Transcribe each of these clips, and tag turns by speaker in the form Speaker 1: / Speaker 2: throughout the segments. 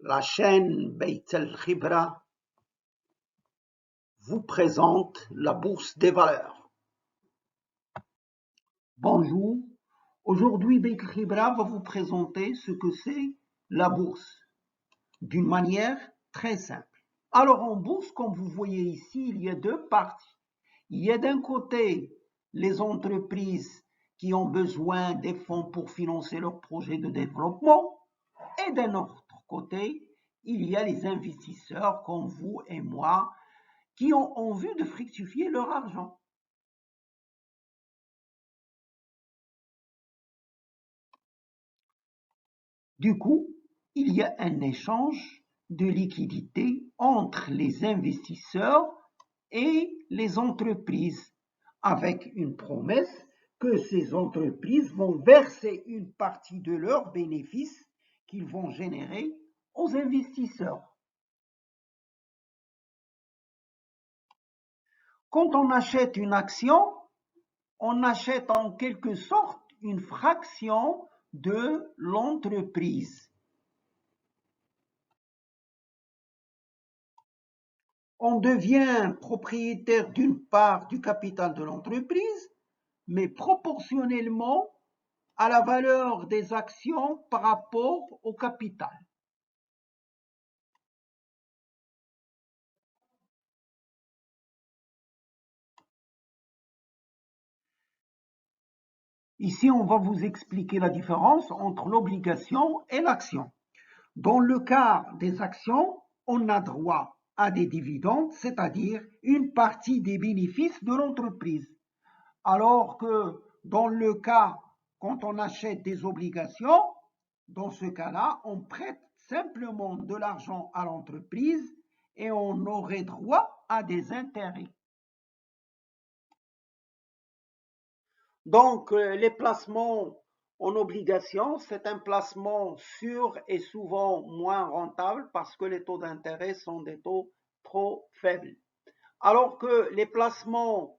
Speaker 1: La chaîne Beit El Khibra vous présente la bourse des valeurs. Bonjour, aujourd'hui Beit El Khibra va vous présenter ce que c'est la bourse d'une manière très simple. Alors en bourse, comme vous voyez ici, il y a deux parties. Il y a d'un côté les entreprises qui ont besoin des fonds pour financer leurs projets de développement et d'un autre côté, il y a les investisseurs comme vous et moi qui ont envie de fructifier leur argent. Du coup, il y a un échange de liquidités entre les investisseurs et les entreprises, avec une promesse que ces entreprises vont verser une partie de leurs bénéfices qu'ils vont générer aux investisseurs. Quand on achète une action, on achète en quelque sorte une fraction de l'entreprise. On devient propriétaire d'une part du capital de l'entreprise, mais proportionnellement à la valeur des actions par rapport au capital. Ici, on va vous expliquer la différence entre l'obligation et l'action. Dans le cas des actions, on a droit à des dividendes, c'est-à-dire une partie des bénéfices de l'entreprise. Alors que dans le cas, quand on achète des obligations, dans ce cas-là, on prête simplement de l'argent à l'entreprise et on aurait droit à des intérêts. Donc, les placements en obligation, c'est un placement sûr et souvent moins rentable parce que les taux d'intérêt sont des taux trop faibles. Alors que les placements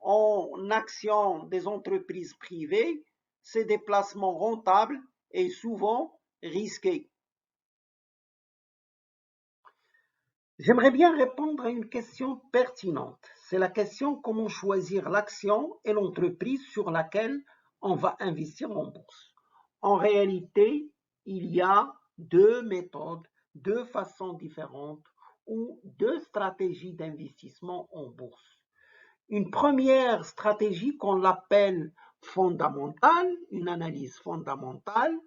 Speaker 1: en actions des entreprises privées, c'est des placements rentables et souvent risqués. J'aimerais bien répondre à une question pertinente. C'est la question comment choisir l'action et l'entreprise sur laquelle on va investir en bourse. En réalité, il y a deux méthodes, deux façons différentes ou deux stratégies d'investissement en bourse. Une première stratégie qu'on l'appelle fondamentale, une analyse fondamentale,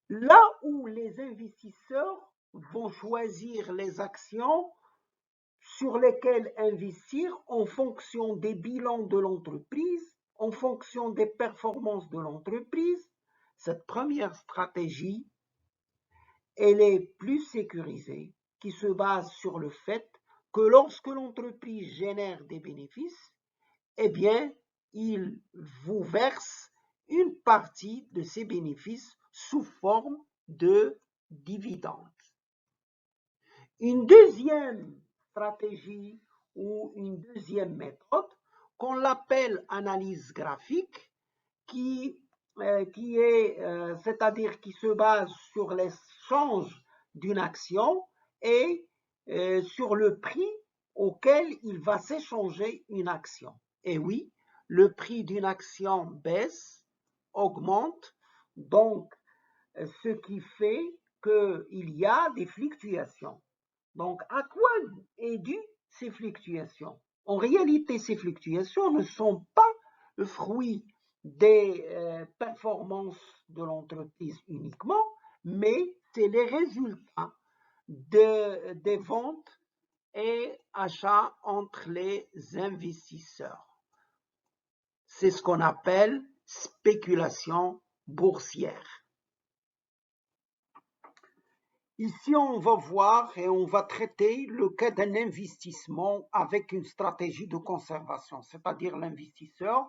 Speaker 1: là où les investisseurs vont choisir les actions sur lesquelles investir en fonction des bilans de l'entreprise, en fonction des performances de l'entreprise. Cette première stratégie, elle est plus sécurisée, qui se base sur le fait que lorsque l'entreprise génère des bénéfices, eh bien, il vous verse une partie de ces bénéfices sous forme de dividendes. Une deuxième stratégie ou une deuxième méthode qu'on l'appelle analyse graphique, c'est-à-dire qui se base sur l'échange d'une action et sur le prix auquel il va s'échanger une action. Et oui, le prix d'une action baisse, augmente, donc ce qui fait qu'il y a des fluctuations. Donc, à quoi est due ces fluctuations? En réalité, ces fluctuations ne sont pas le fruit des performances de l'entreprise uniquement, mais c'est les résultats des ventes et achats entre les investisseurs. C'est ce qu'on appelle spéculation boursière. Ici, on va voir et on va traiter le cas d'un investissement avec une stratégie de conservation, c'est-à-dire l'investisseur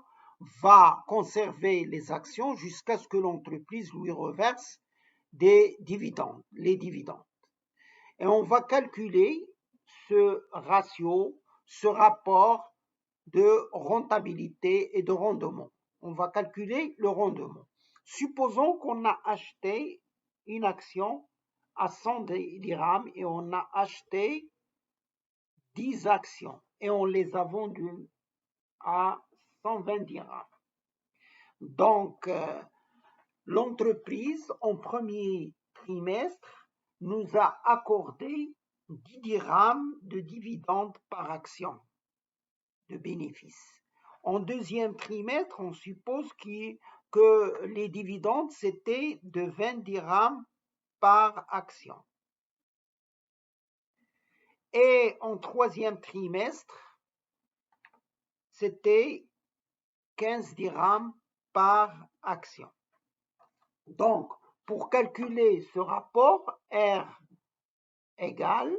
Speaker 1: va conserver les actions jusqu'à ce que l'entreprise lui reverse des dividendes, les dividendes. Et on va calculer ce ratio, ce rapport de rentabilité et de rendement. On va calculer le rendement. Supposons qu'on a acheté une action à 100 dirhams et on a acheté 10 actions et on les a vendues à 120 dirhams. Donc, l'entreprise, en premier trimestre, nous a accordé 10 dirhams de dividendes par action de bénéfices. En deuxième trimestre, on suppose que les dividendes, c'était de 20 dirhams par action. Et en troisième trimestre, c'était 15 dirhams par action. Donc, pour calculer ce rapport, R égale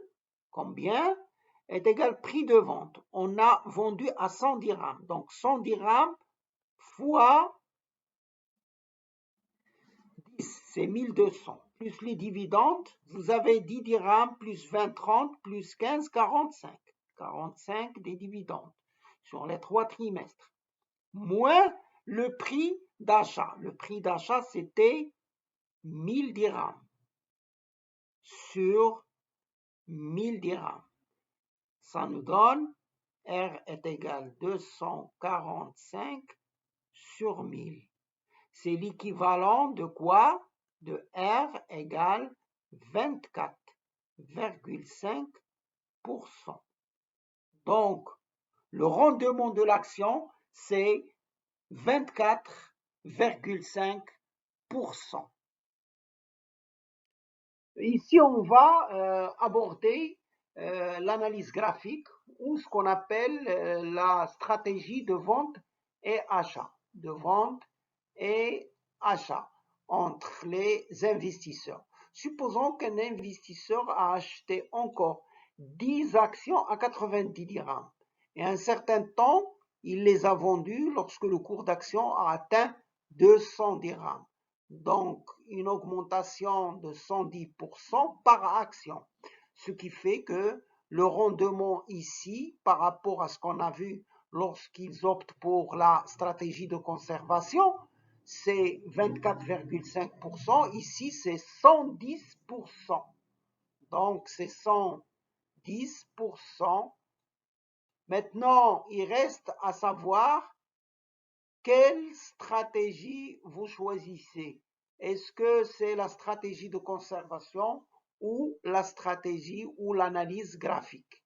Speaker 1: combien? Est égal prix de vente. On a vendu à 100 dirhams. Donc, 100 dirhams fois 10, c'est 1200. Plus les dividendes, vous avez 10 dirhams plus 20, 30, plus 15, 45. 45 des dividendes sur les 3 trimestres. Moins le prix d'achat. Le prix d'achat, c'était 1000 dirhams sur 1000 dirhams. Ça nous donne R est égal 245 sur 1000. C'est l'équivalent de quoi? De R égale 24,5%. Donc, le rendement de l'action, c'est 24,5%. Ici, on va aborder l'analyse graphique ou ce qu'on appelle la stratégie de vente et achat. De vente et achat entre les investisseurs. Supposons qu'un investisseur a acheté encore 10 actions à 90 dirhams et à un certain temps, il les a vendues lorsque le cours d'action a atteint 200 dirhams. Donc, une augmentation de 110% par action, ce qui fait que le rendement ici, par rapport à ce qu'on a vu lorsqu'ils optent pour la stratégie de conservation, c'est 24,5%, ici c'est 110%. Donc c'est 110%. Maintenant, il reste à savoir quelle stratégie vous choisissez. Est-ce que c'est la stratégie de conservation ou la stratégie ou l'analyse graphique?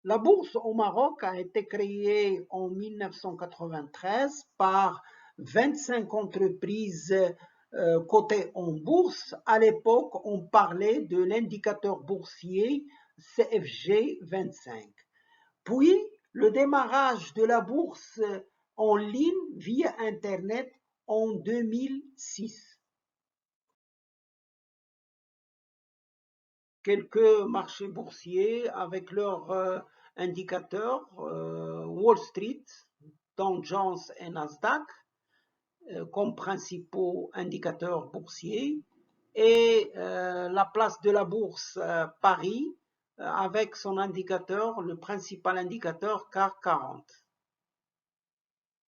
Speaker 1: La bourse au Maroc a été créée en 1993 par 25 entreprises cotées en bourse. À l'époque, on parlait de l'indicateur boursier CFG 25. Puis, le démarrage de la bourse en ligne via Internet en 2006. Quelques marchés boursiers avec leurs indicateurs, Wall Street, Dow Jones et Nasdaq comme principaux indicateurs boursiers, et la place de la bourse Paris avec son indicateur, le principal indicateur CAC 40.